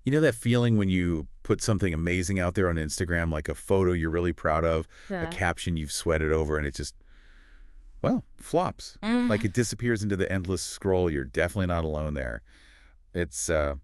You know that feeling when you put something amazing out there on Instagram, like a photo you're really proud of, a Yeah. caption you've sweated over, and it just, well, flops. Like Mm. it disappears into the endless scroll. You're definitely not alone there. It's a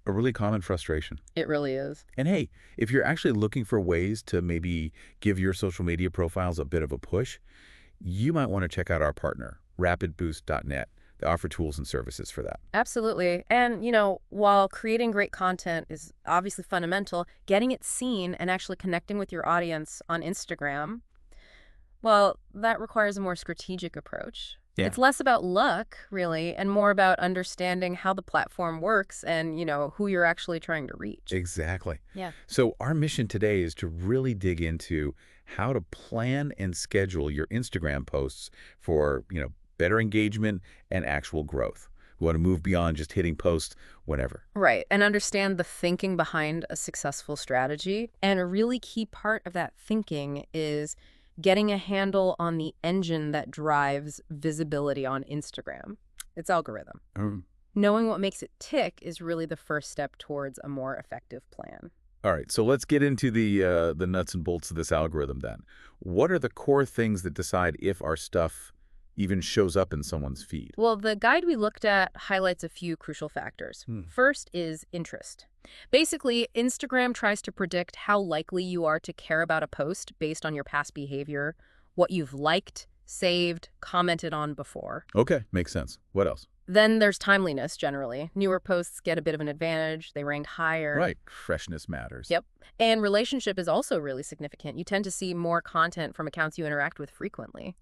really common frustration. It really is. And hey, if you're actually looking for ways to maybe give your social media profiles a bit of a push, you might want to check out our partner, rapidboost.net. They offer tools and services for that. Absolutely. And, while creating great content is obviously fundamental, getting it seen and actually connecting with your audience on Instagram, well, that requires a more strategic approach. Yeah. It's less about luck, really, and more about understanding how the platform works and, who you're actually trying to reach. Exactly. Yeah. So our mission today is to really dig into how to plan and schedule your Instagram posts for, better engagement and actual growth. We want to move beyond just hitting post whenever. Right. And understand the thinking behind a successful strategy. And a really key part of that thinking is getting a handle on the engine that drives visibility on Instagram, its algorithm. Mm. Knowing what makes it tick is really the first step towards a more effective plan. All right, so let's get into the nuts and bolts of this algorithm then. What are the core things that decide if our stuff even shows up in someone's feed? Well, the guide we looked at highlights a few crucial factors. Hmm. First is interest. Basically, Instagram tries to predict how likely you are to care about a post based on your past behavior, what you've liked, saved, commented on before. Okay, makes sense. What else? Then there's timeliness generally. Newer posts get a bit of an advantage, they rank higher. Right, freshness matters. Yep. And relationship is also really significant. You tend to see more content from accounts you interact with frequently.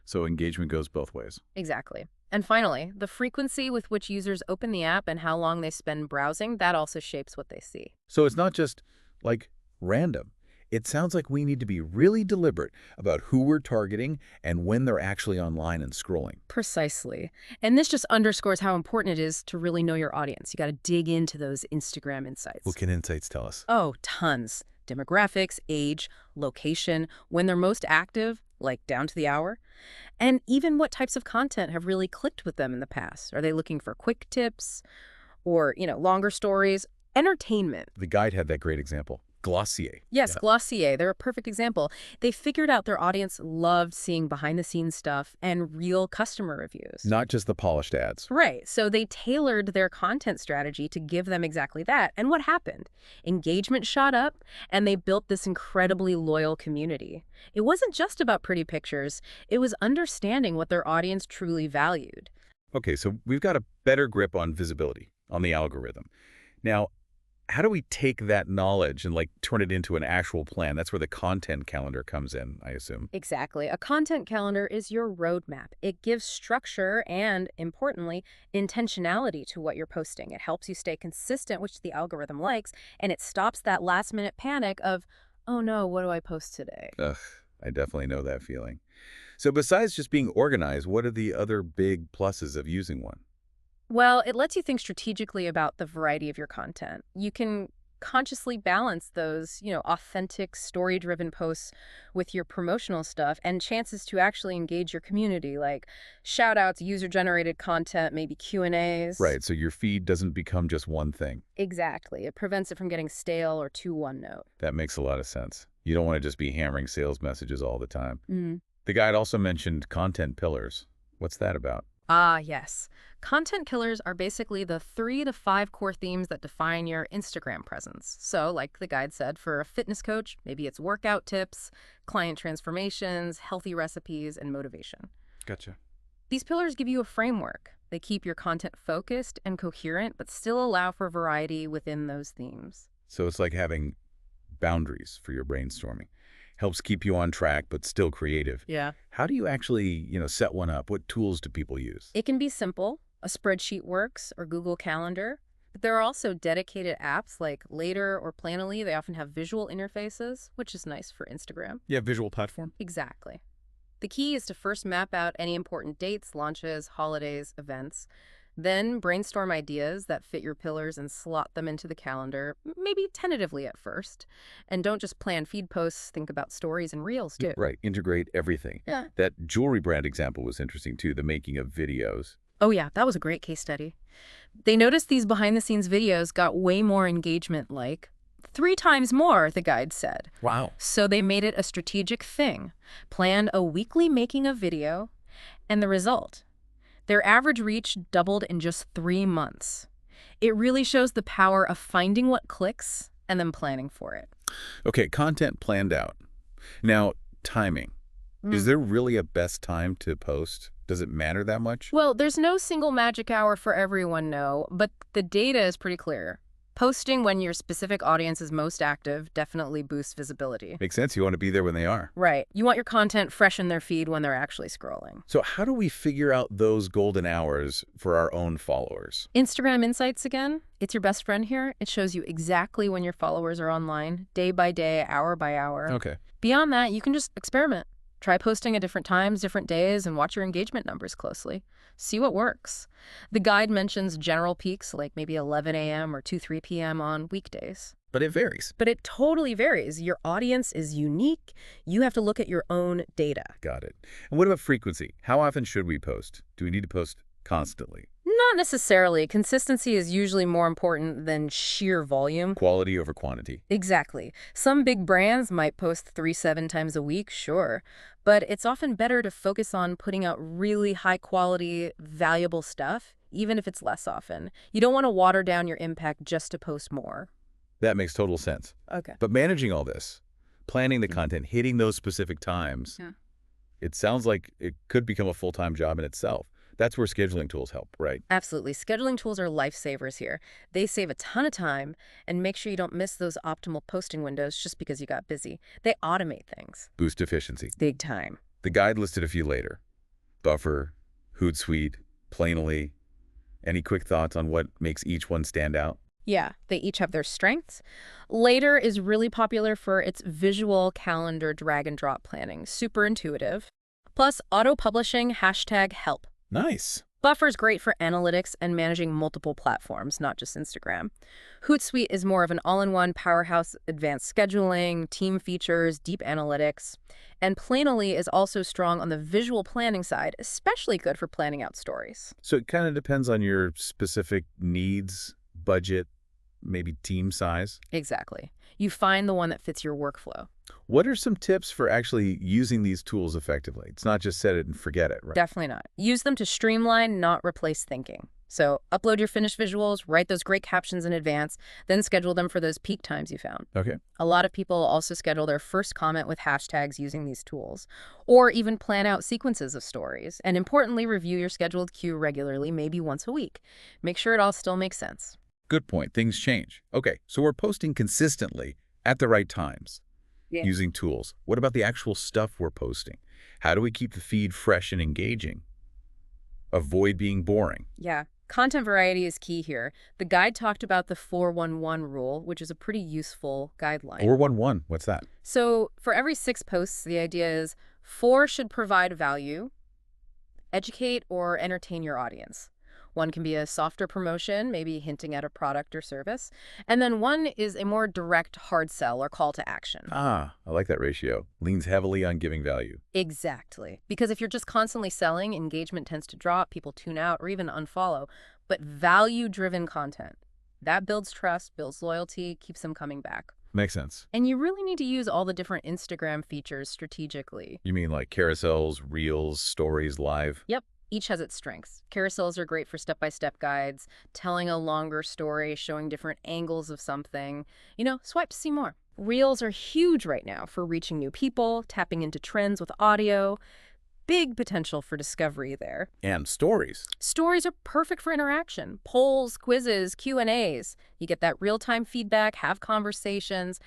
So engagement goes both ways. Exactly. And finally, the frequency with which users open the app and how long they spend browsing, that also shapes what they see. So it's not just like random. It sounds like we need to be really deliberate about who we're targeting and when they're actually online and scrolling. Precisely. And this just underscores how important it is to really know your audience. You got to dig into those Instagram What insights. can insights tell us? Oh, tons. Demographics, age, location, when they're most active, like down to the hour, and even what types of content have really clicked with them in the past. Are they looking for quick tips or, longer stories? Entertainment. The guide had that great example. Glossier. Yes, Yeah. Glossier, they're a perfect example. They figured out their audience loved seeing behind-the-scenes stuff and real customer reviews. Not just the polished ads. Right, so they tailored their content strategy to give them exactly that. And what happened? Engagement shot up, and they built this incredibly loyal community. It wasn't just about pretty pictures, it was understanding what their audience truly valued. Okay, so we've got a better grip on visibility, on the algorithm. Now, how do we take that knowledge and turn it into an actual plan? That's where the content calendar comes in, I assume. Exactly. A content calendar is your roadmap. It gives structure and, importantly, intentionality to what you're posting. It helps you stay consistent, which the algorithm likes, and it stops that last-minute panic of, oh no, what do I post today? Ugh, I definitely know that feeling. So besides just being organized, what are the other big pluses of using one? Well, it lets you think strategically about the variety of your content. You can consciously balance those, authentic, story-driven posts with your promotional stuff and chances to actually engage your community, like shout-outs, user-generated content, maybe Q&As. Right, so your feed doesn't become just one thing. Exactly. It prevents it from getting stale or too one-note. That makes a lot of sense. You don't want to just be hammering sales messages all the time. Mm. The guide also mentioned content pillars. What's that about? Ah, yes. Content killers are basically the 3 to 5 core themes that define your Instagram presence. So, like the guide said, for a fitness coach, maybe it's workout tips, client transformations, healthy recipes, and motivation. Gotcha. These pillars give you a framework. They keep your content focused and coherent, but still allow for variety within those themes. So it's like having boundaries for your brainstorming. Helps keep you on track, but still creative. Yeah. How do you actually, set one up? What tools do people use? It can be simple. A spreadsheet works or Google Calendar. But there are also dedicated apps like Later or Planoly. They often have visual interfaces, which is nice for Instagram. Yeah, visual platform. Exactly. The key is to first map out any important dates, launches, holidays, events. Then brainstorm ideas that fit your pillars and slot them into the calendar, maybe tentatively at first. And don't just plan feed posts, think about stories and reels too. Right, integrate everything. Yeah. That jewelry brand example was interesting too, the making of videos. Oh yeah, that was a great case study. They noticed these behind-the-scenes videos got way more engagement, like 3 times more, the guide said. Wow. So they made it a strategic thing, planned a weekly making of video, and the result, their average reach doubled in just 3 months. It really shows the power of finding what clicks and then planning for it. Okay, content planned out. Now, timing. Is there really a best time to post? Does it matter that much? Well, there's no single magic hour for everyone, no, but the data is pretty clear. Posting when your specific audience is most active definitely boosts visibility. Makes sense. You want to be there when they are. Right. You want your content fresh in their feed when they're actually scrolling. So how do we figure out those golden hours for our own followers? Instagram Insights again, it's your best friend here. It shows you exactly when your followers are online, day by day, hour by hour. Okay. Beyond that, you can just experiment. Try posting at different times, different days, and watch your engagement numbers closely. See what works. The guide mentions general peaks, like maybe 11 a.m. or 3 p.m. on weekdays. But it varies. But it totally varies. Your audience is unique. You have to look at your own data. Got it. And what about frequency? How often should we post? Do we need to post constantly? Not necessarily. Consistency is usually more important than sheer volume. Quality over quantity. Exactly. Some big brands might post 3-7 times a week, sure. But it's often better to focus on putting out really high-quality, valuable stuff, even if it's less often. You don't want to water down your impact just to post more. That makes total sense. Okay. But managing all this, planning the content, hitting those specific times, Yeah. it sounds like it could become a full-time job in itself. That's where scheduling tools help, right? Absolutely. Scheduling tools are lifesavers here. They save a ton of time and make sure you don't miss those optimal posting windows just because you got busy. They automate things. Boost efficiency. Big time. The guide listed a few later. Buffer, Hootsuite, Planoly. Any quick thoughts on what makes each one stand out? Yeah, they each have their strengths. Later is really popular for its visual calendar drag and drop planning. Super intuitive. Plus, auto-publishing #help. Nice. Buffer's great for analytics and managing multiple platforms, not just Instagram. Hootsuite is more of an all-in-one powerhouse, advanced scheduling, team features, deep analytics. And Planoly is also strong on the visual planning side, especially good for planning out stories. So it kind of depends on your specific needs, budget, maybe team size. Exactly. You find the one that fits your workflow. What are some tips for actually using these tools effectively? It's not just set it and forget it, right? Definitely not. Use them to streamline, not replace thinking. So upload your finished visuals, write those great captions in advance, then schedule them for those peak times you found. Okay. A lot of people also schedule their first comment with hashtags using these tools, or even plan out sequences of stories. And importantly, review your scheduled queue regularly, maybe once a week. Make sure it all still makes sense. Good point. Things change. Okay, so we're posting consistently at the right times using tools. What about the actual stuff we're posting? How do we keep the feed fresh and engaging? Avoid being boring. Yeah. Content variety is key here. The guide talked about the 4-1-1 rule, which is a pretty useful guideline. 4-1-1, what's that? So for every 6 posts, the idea is 4 should provide value, educate, or entertain your audience. 1 can be a softer promotion, maybe hinting at a product or service. And then 1 is a more direct hard sell or call to action. Ah, I like that ratio. Leans heavily on giving value. Exactly. Because if you're just constantly selling, engagement tends to drop, people tune out, or even unfollow. But value-driven content, that builds trust, builds loyalty, keeps them coming back. Makes sense. And you really need to use all the different Instagram features strategically. You mean like carousels, reels, stories, live? Yep. Each has its strengths. Carousels are great for step-by-step guides, telling a longer story, showing different angles of something. Swipe to see more. Reels are huge right now for reaching new people, tapping into trends with audio. Big potential for discovery there. And stories. Stories are perfect for interaction. Polls, quizzes, Q&As. You get that real-time feedback, have conversations,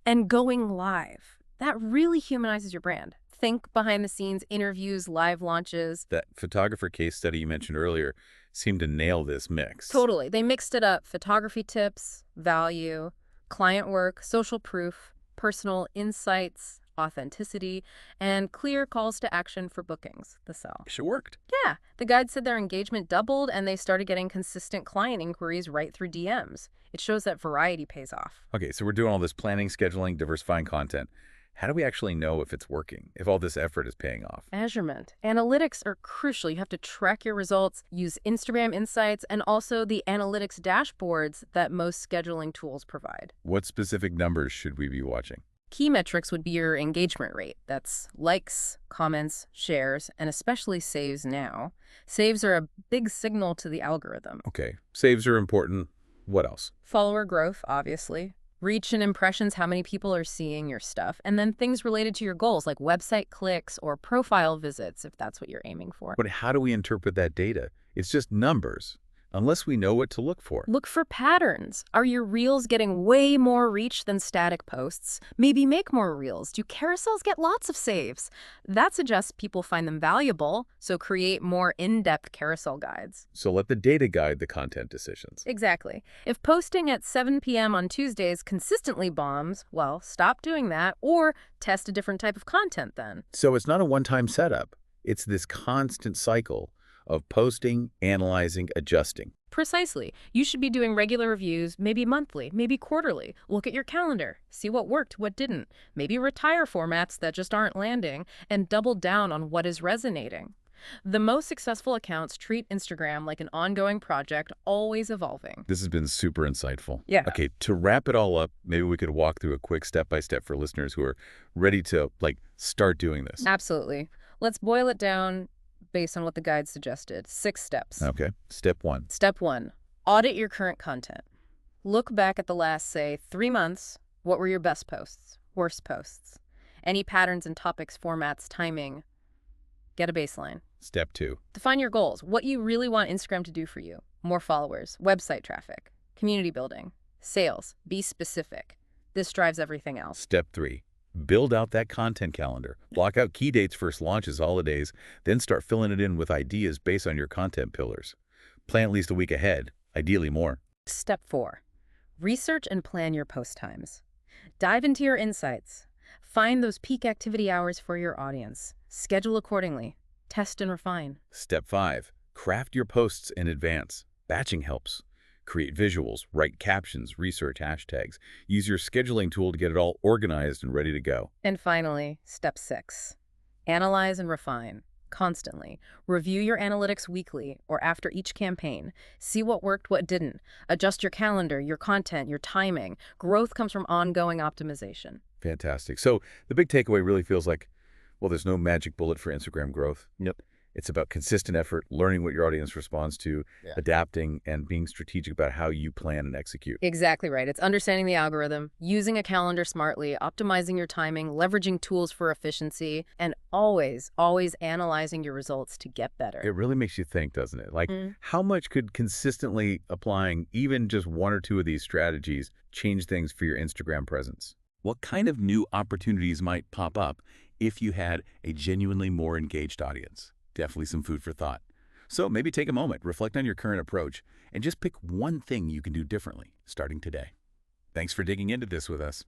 and going live. That really humanizes your brand. Think behind-the-scenes interviews, live launches. That photographer case study you mentioned earlier seemed to nail this mix. Totally. They mixed it up. Photography tips, value, client work, social proof, personal insights, authenticity, and clear calls to action for bookings, the sell. It worked. Yeah. The guide said their engagement doubled and they started getting consistent client inquiries right through DMs. It shows that variety pays off. Okay, so we're doing all this planning, scheduling, diversifying content. How do we actually know if it's working, if all this effort is paying off? Measurement. Analytics are crucial. You have to track your results, use Instagram Insights, and also the analytics dashboards that most scheduling tools provide. What specific numbers should we be watching? Key metrics would be your engagement rate. That's likes, comments, shares, and especially saves now. Saves are a big signal to the algorithm. Okay, saves are important. What else? Follower growth, obviously. Reach and impressions, how many people are seeing your stuff. And then things related to your goals, like website clicks or profile visits, if that's what you're aiming for. But how do we interpret that data? It's just numbers, unless we know what to look for. Look for patterns. Are your reels getting way more reach than static posts? Maybe make more reels. Do carousels get lots of saves? That suggests people find them valuable, so create more in-depth carousel guides. So let the data guide the content decisions. Exactly. If posting at 7 p.m. on Tuesdays consistently bombs, well, stop doing that or test a different type of content then. So it's not a one-time setup. It's this constant cycle of posting, analyzing, adjusting. Precisely. You should be doing regular reviews, maybe monthly, maybe quarterly. Look at your calendar, see what worked, what didn't. Maybe retire formats that just aren't landing, and double down on what is resonating. The most successful accounts treat Instagram like an ongoing project, always evolving. This has been super insightful. Yeah. Okay, to wrap it all up, maybe we could walk through a quick step-by-step for listeners who are ready to, start doing this. Absolutely. Let's boil it down based on what the guide suggested. 6 steps. Okay, step 1. Step 1, audit your current content. Look back at the last, say, 3 months. What were your best posts, worst posts? Any patterns in topics, formats, timing? Get a baseline. Step 2. Define your goals. What you really want Instagram to do for you. More followers, website traffic, community building, sales. Be specific. This drives everything else. Step 3. Build out that content calendar. Block out key dates, first launches, holidays, then start filling it in with ideas based on your content pillars. Plan at least a week ahead, ideally more. Step 4. Research and plan your post times. Dive into your insights. Find those peak activity hours for your audience. Schedule accordingly. Test and refine. Step 5. Craft your posts in advance. Batching helps. Create visuals, write captions, research hashtags. Use your scheduling tool to get it all organized and ready to go. And finally, step 6. Analyze and refine. Constantly. Review your analytics weekly or after each campaign. See what worked, what didn't. Adjust your calendar, your content, your timing. Growth comes from ongoing optimization. Fantastic. So the big takeaway really feels like, well, there's no magic bullet for Instagram growth. Yep. It's about consistent effort, learning what your audience responds to, adapting, and being strategic about how you plan and execute. Exactly right. It's understanding the algorithm, using a calendar smartly, optimizing your timing, leveraging tools for efficiency, and always, always analyzing your results to get better. It really makes you think, doesn't it? How much could consistently applying even just 1 or 2 of these strategies change things for your Instagram presence? What kind of new opportunities might pop up if you had a genuinely more engaged audience? Definitely some food for thought. So maybe take a moment, reflect on your current approach, and just pick one thing you can do differently starting today. Thanks for digging into this with us.